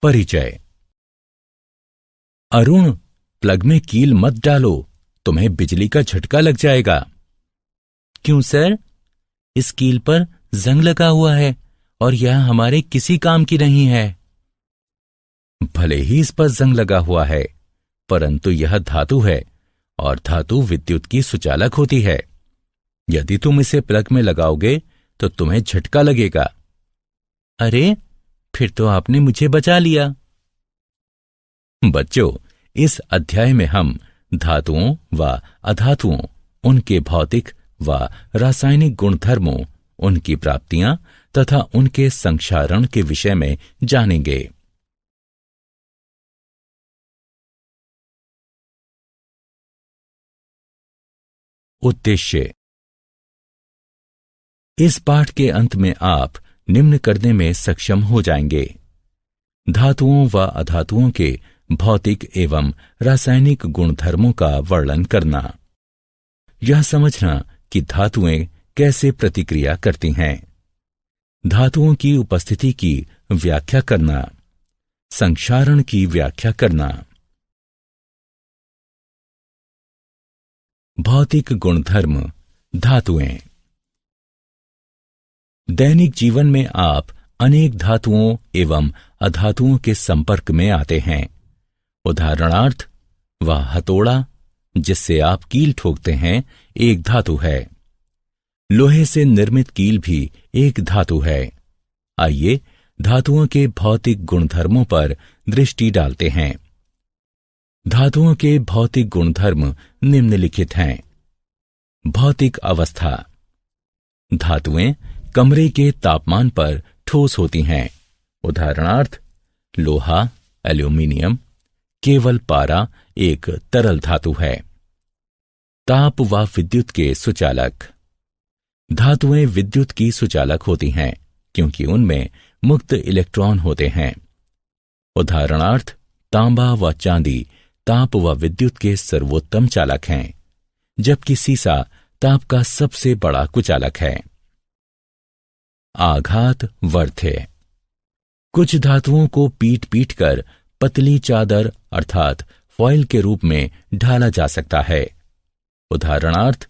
परिचय। अरुण, प्लग में कील मत डालो, तुम्हें बिजली का झटका लग जाएगा। क्यों सर? इस कील पर जंग लगा हुआ है और यह हमारे किसी काम की नहीं है। भले ही इस पर जंग लगा हुआ है, परंतु यह धातु है और धातु विद्युत की सुचालक होती है। यदि तुम इसे प्लग में लगाओगे तो तुम्हें झटका लगेगा। अरे, फिर तो आपने मुझे बचा लिया। बच्चों, इस अध्याय में हम धातुओं व अधातुओं, उनके भौतिक व रासायनिक गुणधर्मों, उनकी प्राप्तियां तथा उनके संक्षारण के विषय में जानेंगे। उद्देश्य। इस पाठ के अंत में आप निम्न करने में सक्षम हो जाएंगे: धातुओं व अधातुओं के भौतिक एवं रासायनिक गुणधर्मों का वर्णन करना, यह समझना कि धातुएं कैसे प्रतिक्रिया करती हैं, धातुओं की उपस्थिति की व्याख्या करना, संक्षारण की व्याख्या करना। भौतिक गुणधर्म धातुएं। दैनिक जीवन में आप अनेक धातुओं एवं अधातुओं के संपर्क में आते हैं। उदाहरणार्थ, वह हथौड़ा जिससे आप कील ठोकते हैं एक धातु है। लोहे से निर्मित कील भी एक धातु है। आइए धातुओं के भौतिक गुणधर्मों पर दृष्टि डालते हैं। धातुओं के भौतिक गुणधर्म निम्नलिखित हैं। भौतिक अवस्था। धातुएं कमरे के तापमान पर ठोस होती हैं। उदाहरणार्थ, लोहा, एल्यूमीनियम। केवल पारा एक तरल धातु है। ताप व विद्युत के सुचालक। धातुएं विद्युत की सुचालक होती हैं क्योंकि उनमें मुक्त इलेक्ट्रॉन होते हैं। उदाहरणार्थ, तांबा व चांदी ताप व विद्युत के सर्वोत्तम चालक हैं, जबकि सीसा ताप का सबसे बड़ा कुचालक है। आघात वर्ध्य। कुछ धातुओं को पीट पीट कर पतली चादर अर्थात फॉइल के रूप में ढाला जा सकता है। उदाहरणार्थ,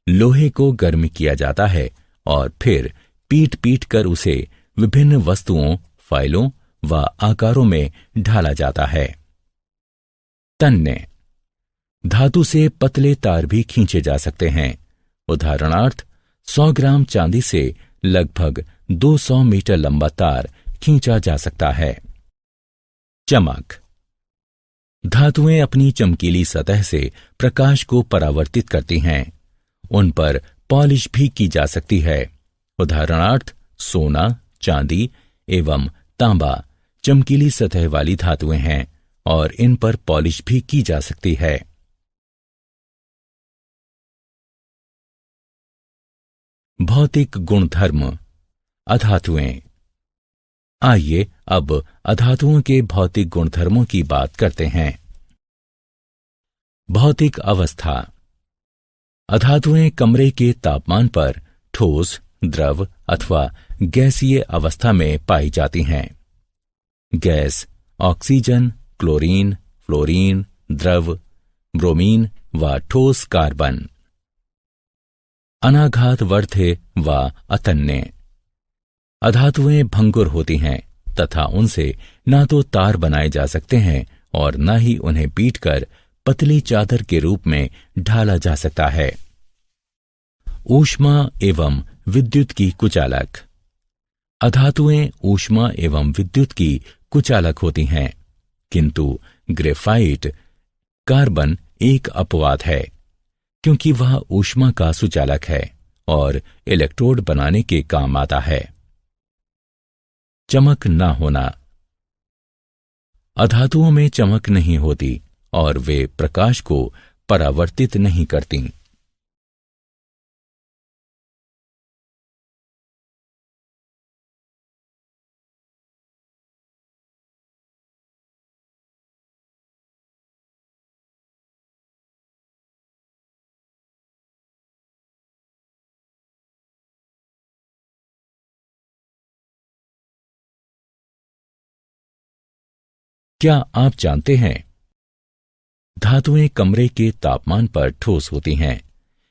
लोहे को गर्म किया जाता है और फिर पीट पीट कर उसे विभिन्न वस्तुओं, फाइलों व आकारों में ढाला जाता है। तन्य। धातु से पतले तार भी खींचे जा सकते हैं। उदाहरणार्थ, 100 ग्राम चांदी से लगभग 200 मीटर लंबा तार खींचा जा सकता है। चमक। धातुएं अपनी चमकीली सतह से प्रकाश को परावर्तित करती हैं। उन पर पॉलिश भी की जा सकती है। उदाहरणार्थ, सोना, चांदी एवं तांबा चमकीली सतह वाली धातुएं हैं और इन पर पॉलिश भी की जा सकती है। भौतिक गुणधर्म अधातुएं। आइए अब अधातुओं के भौतिक गुणधर्मों की बात करते हैं। भौतिक अवस्था। अधातुएं कमरे के तापमान पर ठोस, द्रव अथवा गैसीय अवस्था में पाई जाती हैं। गैस ऑक्सीजन, क्लोरीन, फ्लोरीन, द्रव ब्रोमीन व ठोस कार्बन। अनाघात वर्ध्य व अतन्य। अधातुएं भंगुर होती हैं तथा उनसे ना तो तार बनाए जा सकते हैं और न ही उन्हें पीटकर पतली चादर के रूप में ढाला जा सकता है। ऊष्मा एवं विद्युत की कुचालक। अधातुएं ऊष्मा एवं विद्युत की कुचालक होती हैं, किंतु ग्रेफाइट कार्बन एक अपवाद है क्योंकि वह ऊष्मा का सुचालक है और इलेक्ट्रोड बनाने के काम आता है। चमक ना होना। अधातुओं में चमक नहीं होती और वे प्रकाश को परावर्तित नहीं करती। क्या आप जानते हैं, धातुएं कमरे के तापमान पर ठोस होती हैं।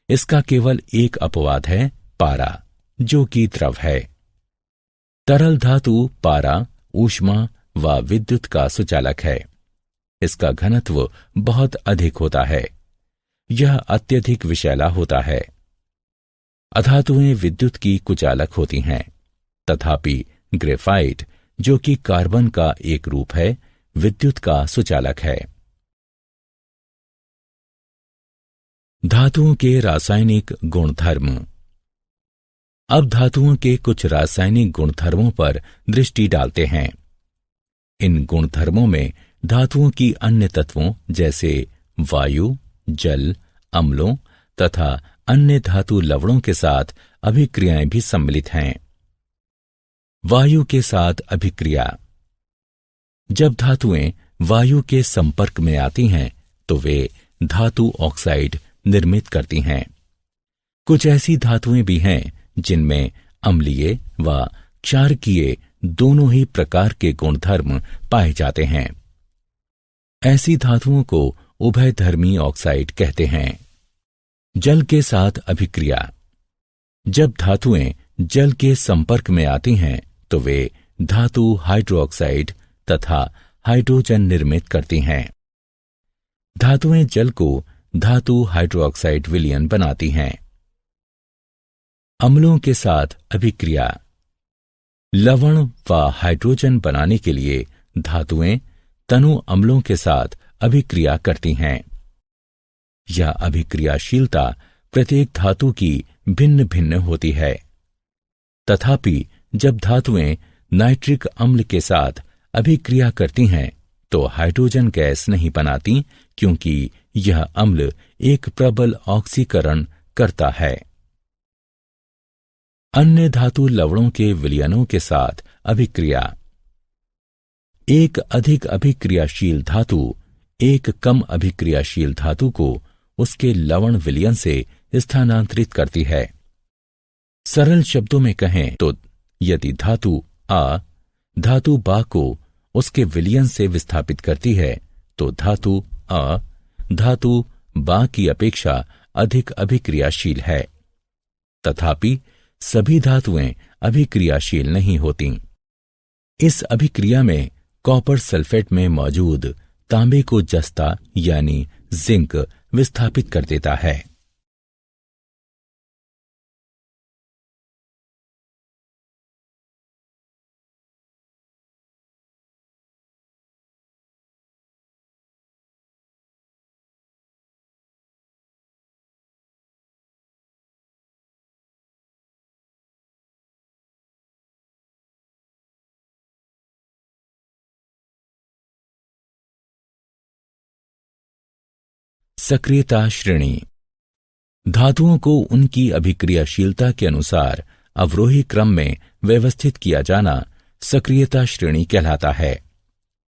इसका केवल एक अपवाद है, पारा, जो कि द्रव है। तरल धातु पारा ऊष्मा व विद्युत का सुचालक है। इसका घनत्व बहुत अधिक होता है। यह अत्यधिक विषैला होता है। अधातुएं विद्युत की कुचालक होती हैं, तथापि ग्रेफाइट, जो कि कार्बन का एक रूप है, विद्युत का सुचालक है। धातुओं के रासायनिक गुणधर्म। अब धातुओं के कुछ रासायनिक गुणधर्मों पर दृष्टि डालते हैं। इन गुणधर्मों में धातुओं की अन्य तत्वों जैसे वायु, जल, अम्लों तथा अन्य धातु लवणों के साथ अभिक्रियाएं भी सम्मिलित हैं। वायु के साथ अभिक्रिया। जब धातुएं वायु के संपर्क में आती हैं तो वे धातु ऑक्साइड निर्मित करती हैं। कुछ ऐसी धातुएं भी हैं जिनमें अम्लीय व क्षारकीय दोनों ही प्रकार के गुणधर्म पाए जाते हैं। ऐसी धातुओं को उभयधर्मी ऑक्साइड कहते हैं। जल के साथ अभिक्रिया। जब धातुएं जल के संपर्क में आती हैं तो वे धातु हाइड्रोक्साइड तथा हाइड्रोजन निर्मित करती हैं। धातुएं जल को धातु हाइड्रोक्साइड विलयन बनाती हैं। अम्लों के साथ अभिक्रिया। लवण व हाइड्रोजन बनाने के लिए धातुएं तनु अम्लों के साथ अभिक्रिया करती हैं। यह अभिक्रियाशीलता प्रत्येक धातु की भिन्न भिन्न होती है। तथापि जब धातुएं नाइट्रिक अम्ल के साथ अभिक्रिया करती हैं तो हाइड्रोजन गैस नहीं बनाती, क्योंकि यह अम्ल एक प्रबल ऑक्सीकरण करता है। अन्य धातु लवणों के विलयनों के साथ अभिक्रिया। एक अधिक अभिक्रियाशील धातु एक कम अभिक्रियाशील धातु को उसके लवण विलयन से स्थानांतरित करती है। सरल शब्दों में कहें तो यदि धातु आ धातु बा को उसके विलयन से विस्थापित करती है तो धातु आ धातु बा की अपेक्षा अधिक अभिक्रियाशील है। तथापि सभी धातुएं अभिक्रियाशील नहीं होती। इस अभिक्रिया में कॉपर सल्फेट में मौजूद तांबे को जस्ता यानी जिंक विस्थापित कर देता है। सक्रियता श्रेणी। धातुओं को उनकी अभिक्रियाशीलता के अनुसार अवरोही क्रम में व्यवस्थित किया जाना सक्रियता श्रेणी कहलाता है।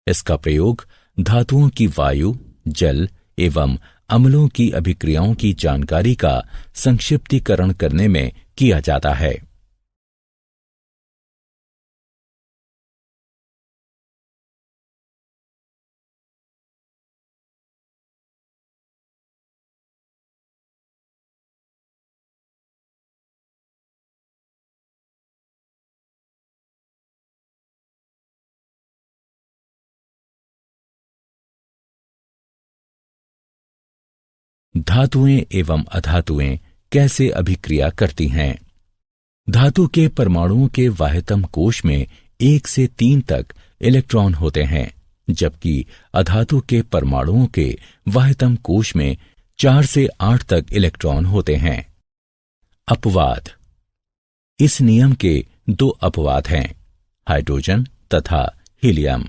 इसका प्रयोग धातुओं की वायु, जल एवं अम्लों की अभिक्रियाओं की जानकारी का संक्षिप्तीकरण करने में किया जाता है। धातुएं एवं अधातुएं कैसे अभिक्रिया करती हैं? धातु के परमाणुओं के वाह्यतम कोश में 1 से 3 तक इलेक्ट्रॉन होते हैं, जबकि अधातु के परमाणुओं के वाह्यतम कोश में 4 से 8 तक इलेक्ट्रॉन होते हैं। अपवाद। इस नियम के 2 अपवाद हैं, हाइड्रोजन तथा हीलियम।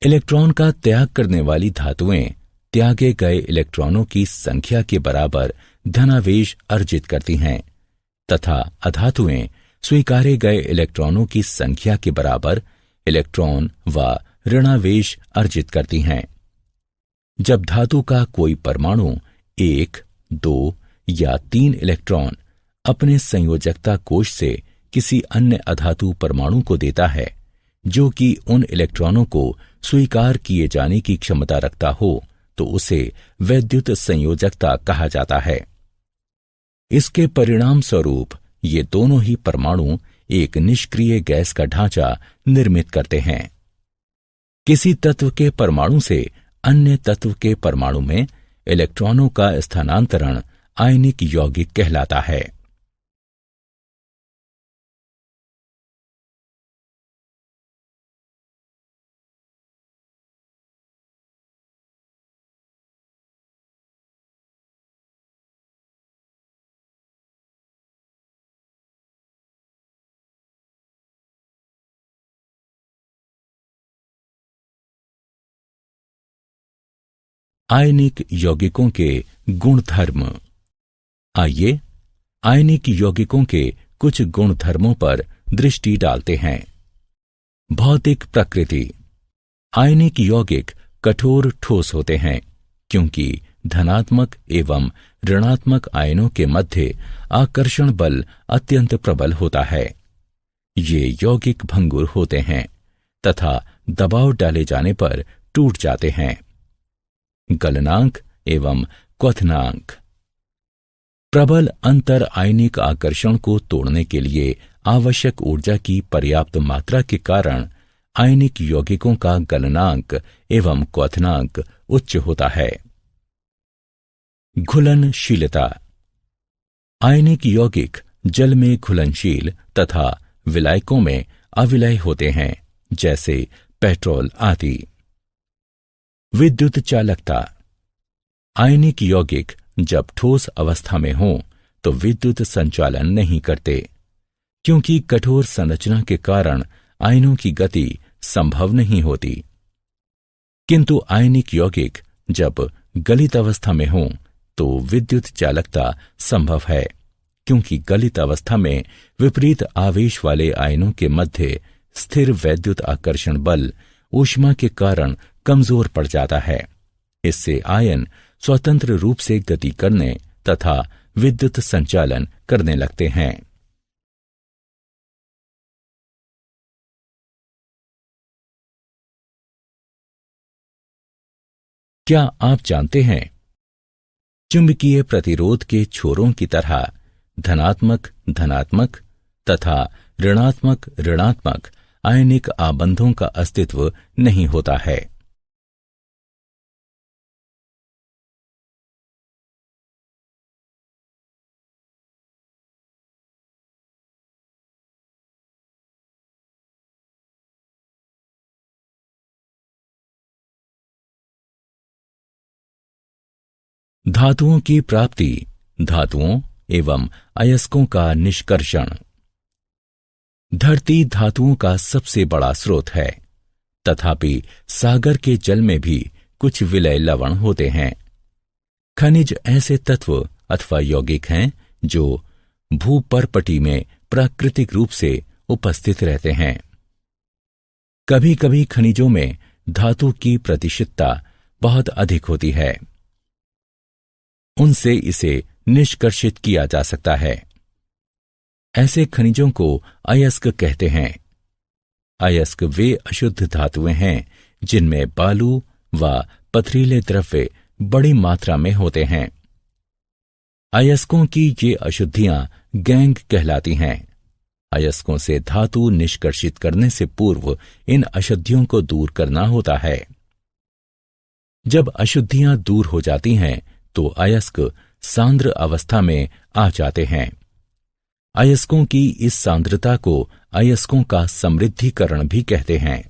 इलेक्ट्रॉन का त्याग करने वाली धातुएं त्यागे गए इलेक्ट्रॉनों की संख्या के बराबर धनावेश अर्जित करती हैं तथा अधातुएं स्वीकारे गए इलेक्ट्रॉनों की संख्या के बराबर इलेक्ट्रॉन व ऋणावेश अर्जित करती हैं। जब धातु का कोई परमाणु 1, 2 या 3 इलेक्ट्रॉन अपने संयोजकता कोश से किसी अन्य अधातु परमाणु को देता है, जो कि उन इलेक्ट्रॉनों को स्वीकार किए जाने की क्षमता रखता हो तो उसे वैद्युत संयोजकता कहा जाता है। इसके परिणाम स्वरूप ये दोनों ही परमाणु एक निष्क्रिय गैस का ढांचा निर्मित करते हैं। किसी तत्व के परमाणु से अन्य तत्व के परमाणु में इलेक्ट्रॉनों का स्थानांतरण आयनिक यौगिक कहलाता है। आयनिक यौगिकों के गुणधर्म। आइए आयनिक यौगिकों के कुछ गुणधर्मों पर दृष्टि डालते हैं। भौतिक प्रकृति। आयनिक यौगिक कठोर ठोस होते हैं क्योंकि धनात्मक एवं ऋणात्मक आयनों के मध्य आकर्षण बल अत्यंत प्रबल होता है। ये यौगिक भंगुर होते हैं तथा दबाव डाले जाने पर टूट जाते हैं। गलनांक एवं क्वथनांक। प्रबल अंतर आयनिक आकर्षण को तोड़ने के लिए आवश्यक ऊर्जा की पर्याप्त मात्रा के कारण आयनिक यौगिकों का गलनांक एवं क्वथनांक उच्च होता है। घुलनशीलता। आयनिक यौगिक जल में घुलनशील तथा विलायकों में अविलय होते हैं, जैसे पेट्रोल आदि। विद्युत चालकता। आयनिक यौगिक जब ठोस अवस्था में हों तो विद्युत संचालन नहीं करते, क्योंकि कठोर संरचना के कारण आयनों की गति संभव नहीं होती। किंतु आयनिक यौगिक जब गलित अवस्था में हों तो विद्युत चालकता संभव है, क्योंकि गलित अवस्था में विपरीत आवेश वाले आयनों के मध्य स्थिर वैद्युत आकर्षण बल ऊष्मा के कारण कमजोर पड़ जाता है। इससे आयन स्वतंत्र रूप से गति करने तथा विद्युत संचालन करने लगते हैं। क्या आप जानते हैं, चुंबकीय प्रतिरोध के छोरों की तरह धनात्मक धनात्मक तथा ऋणात्मक ऋणात्मक आयनिक आबंधों का अस्तित्व नहीं होता है। धातुओं की प्राप्ति, धातुओं एवं अयस्कों का निष्कर्षण। धरती धातुओं का सबसे बड़ा स्रोत है, तथापि सागर के जल में भी कुछ विलय लवण होते हैं। खनिज ऐसे तत्व अथवा यौगिक हैं जो भूपर्पटी में प्राकृतिक रूप से उपस्थित रहते हैं। कभी कभी खनिजों में धातु की प्रतिशतता बहुत अधिक होती है, उनसे इसे निष्कर्षित किया जा सकता है। ऐसे खनिजों को अयस्क कहते हैं। अयस्क वे अशुद्ध धातुएं हैं जिनमें बालू व पथरीले द्रव्य बड़ी मात्रा में होते हैं। अयस्कों की ये अशुद्धियां गैंग कहलाती हैं। अयस्कों से धातु निष्कर्षित करने से पूर्व इन अशुद्धियों को दूर करना होता है। जब अशुद्धियां दूर हो जाती हैं तो अयस्क सांद्र अवस्था में आ जाते हैं। अयस्कों की इस सांद्रता को अयस्कों का समृद्धिकरण भी कहते हैं।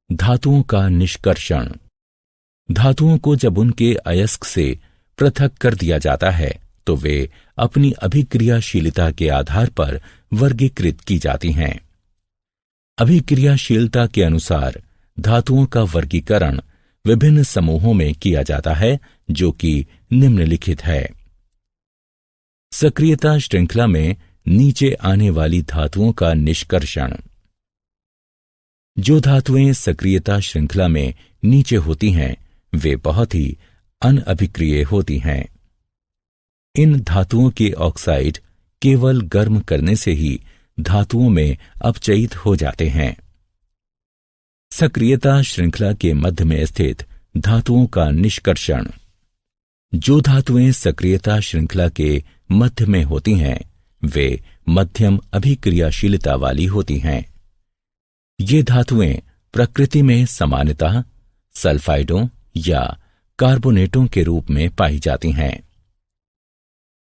धातुओं का निष्कर्षण। धातुओं को जब उनके अयस्क से पृथक कर दिया जाता है तो वे अपनी अभिक्रियाशीलता के आधार पर वर्गीकृत की जाती हैं। अभिक्रियाशीलता के अनुसार धातुओं का वर्गीकरण विभिन्न समूहों में किया जाता है, जो कि निम्नलिखित है। सक्रियता श्रृंखला में नीचे आने वाली धातुओं का निष्कर्षण। जो धातुएं सक्रियता श्रृंखला में नीचे होती हैं वे बहुत ही अनअभिक्रिय होती हैं। इन धातुओं के ऑक्साइड केवल गर्म करने से ही धातुओं में अपचयित हो जाते हैं। सक्रियता श्रृंखला के मध्य में स्थित धातुओं का निष्कर्षण। जो धातुएं सक्रियता श्रृंखला के मध्य में होती हैं वे मध्यम अभिक्रियाशीलता वाली होती हैं। ये धातुएं प्रकृति में सामान्यतः सल्फाइडों या कार्बोनेटों के रूप में पाई जाती हैं।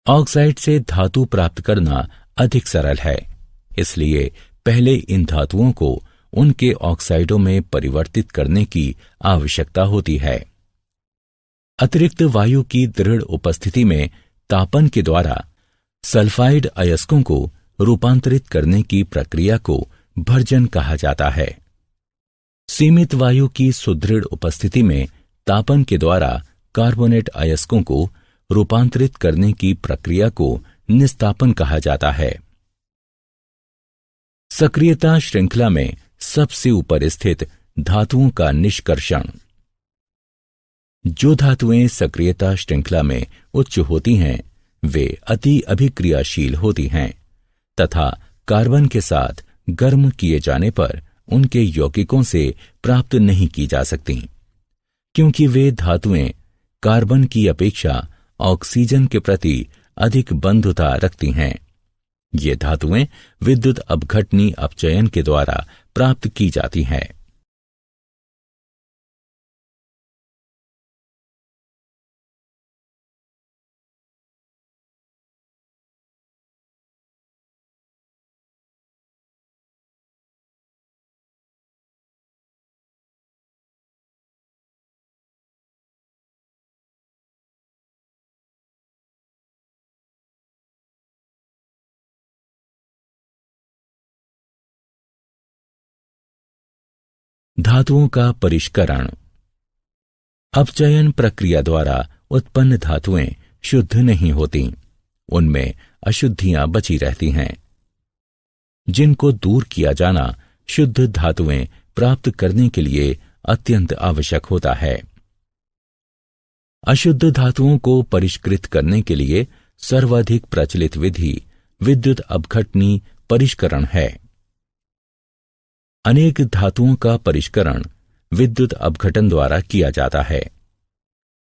ऑक्साइड से धातु प्राप्त करना अधिक सरल है, इसलिए पहले इन धातुओं को उनके ऑक्साइडों में परिवर्तित करने की आवश्यकता होती है। अतिरिक्त वायु की दृढ़ उपस्थिति में तापन के द्वारा सल्फाइड अयस्कों को रूपांतरित करने की प्रक्रिया को भर्जन कहा जाता है। सीमित वायु की सुदृढ़ उपस्थिति में तापन के द्वारा कार्बोनेट अयस्कों को रूपांतरित करने की प्रक्रिया को निस्तापन कहा जाता है। सक्रियता श्रृंखला में सबसे ऊपर स्थित धातुओं का निष्कर्षण। जो धातुएं सक्रियता श्रृंखला में उच्च होती हैं वे अति अभिक्रियाशील होती हैं तथा कार्बन के साथ गर्म किए जाने पर उनके यौगिकों से प्राप्त नहीं की जा सकती, क्योंकि वे धातुएं कार्बन की अपेक्षा ऑक्सीजन के प्रति अधिक बंधुता रखती हैं। ये धातुएं विद्युत अपघटनी अपचयन के द्वारा प्राप्त की जाती हैं। धातुओं का परिष्करण। अपचयन प्रक्रिया द्वारा उत्पन्न धातुएं शुद्ध नहीं होती, उनमें अशुद्धियां बची रहती हैं, जिनको दूर किया जाना शुद्ध धातुएं प्राप्त करने के लिए अत्यंत आवश्यक होता है। अशुद्ध धातुओं को परिष्कृत करने के लिए सर्वाधिक प्रचलित विधि विद्युत अपघटनी परिष्करण है। अनेक धातुओं का परिष्करण विद्युत अपघटन द्वारा किया जाता है।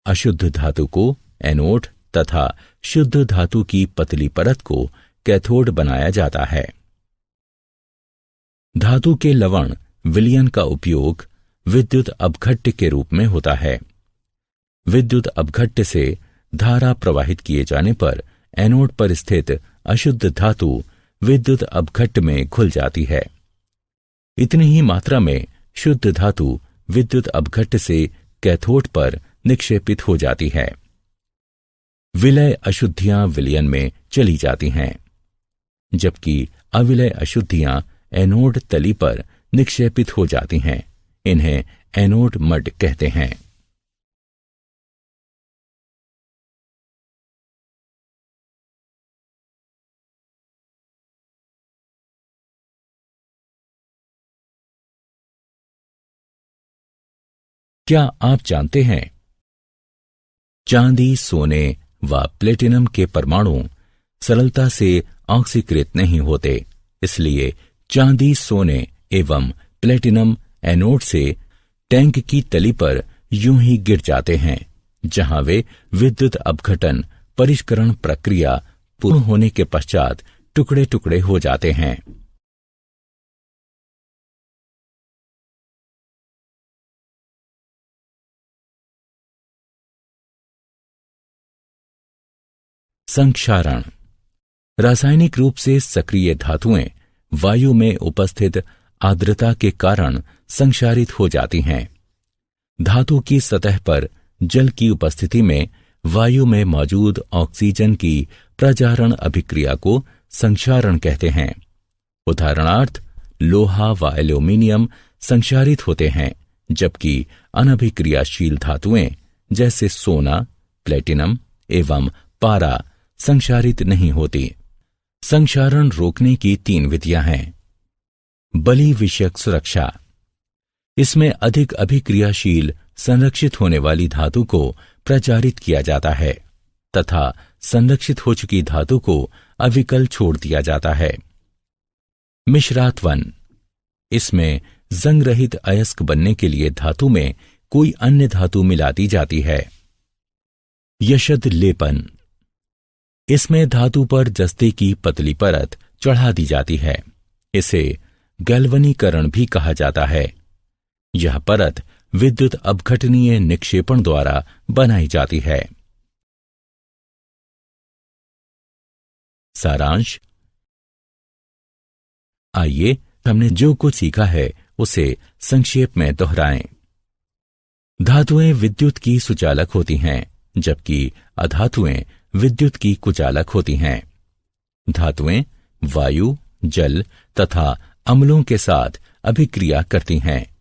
अशुद्ध धातु को एनोड तथा शुद्ध धातु की पतली परत को कैथोड बनाया जाता है। धातु के लवण विलयन का उपयोग विद्युत अपघट्य के रूप में होता है। विद्युत अपघट्य से धारा प्रवाहित किए जाने पर एनोड पर स्थित अशुद्ध धातु विद्युत अपघट्य में घुल जाती है। इतनी ही मात्रा में शुद्ध धातु विद्युत अपघट्य से कैथोड पर निक्षेपित हो जाती है। विलय अशुद्धियां विलयन में चली जाती हैं, जबकि अविलय अशुद्धियां एनोड तली पर निक्षेपित हो जाती हैं। इन्हें एनोड मड कहते हैं। क्या आप जानते हैं चांदी, सोने व प्लेटिनम के परमाणु सरलता से ऑक्सीकृत नहीं होते, इसलिए चांदी, सोने एवं प्लेटिनम एनोड से टैंक की तली पर यूं ही गिर जाते हैं, जहां वे विद्युत अपघटन परिष्करण प्रक्रिया पूर्ण होने के पश्चात टुकड़े टुकड़े हो जाते हैं। संक्षारण। रासायनिक रूप से सक्रिय धातुएं वायु में उपस्थित आर्द्रता के कारण संक्षारित हो जाती हैं। धातु की सतह पर जल की उपस्थिति में वायु में मौजूद ऑक्सीजन की प्रजारण अभिक्रिया को संक्षारण कहते हैं। उदाहरणार्थ लोहा व एल्यूमीनियम संक्षारित होते हैं, जबकि अनभिक्रियाशील धातुएं जैसे सोना, प्लेटिनम एवं पारा संक्षारित नहीं होती। संक्षारण रोकने की 3 विधियां हैं। बलि विषयक सुरक्षा। इसमें अधिक अभिक्रियाशील संरक्षित होने वाली धातु को प्रचारित किया जाता है तथा संरक्षित हो चुकी धातु को अविकल छोड़ दिया जाता है। मिश्रात वन, इसमें जंग रहित अयस्क बनने के लिए धातु में कोई अन्य धातु मिला दी जाती है। यशद लेपन, इसमें धातु पर जस्ते की पतली परत चढ़ा दी जाती है। इसे गैल्वनीकरण भी कहा जाता है। यह परत विद्युत अपघटनीय निक्षेपण द्वारा बनाई जाती है। सारांश, आइए हमने जो कुछ सीखा है उसे संक्षेप में दोहराएं। धातुएं विद्युत की सुचालक होती हैं, जबकि अधातुएं विद्युत की कुचालक होती हैं। धातुएं वायु, जल तथा अम्लों के साथ अभिक्रिया करती हैं।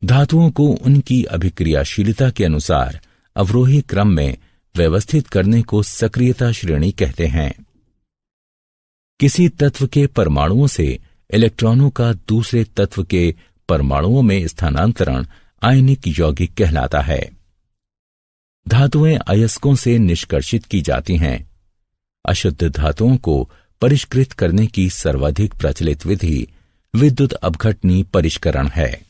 धातुओं को उनकी अभिक्रियाशीलता के अनुसार अवरोही क्रम में व्यवस्थित करने को सक्रियता श्रेणी कहते हैं। किसी तत्व के परमाणुओं से इलेक्ट्रॉनों का दूसरे तत्व के परमाणुओं में स्थानांतरण आयनिक यौगिक कहलाता है। धातुएं अयस्कों से निष्कर्षित की जाती हैं। अशुद्ध धातुओं को परिष्कृत करने की सर्वाधिक प्रचलित विधि विद्युत अपघटनी परिष्करण है।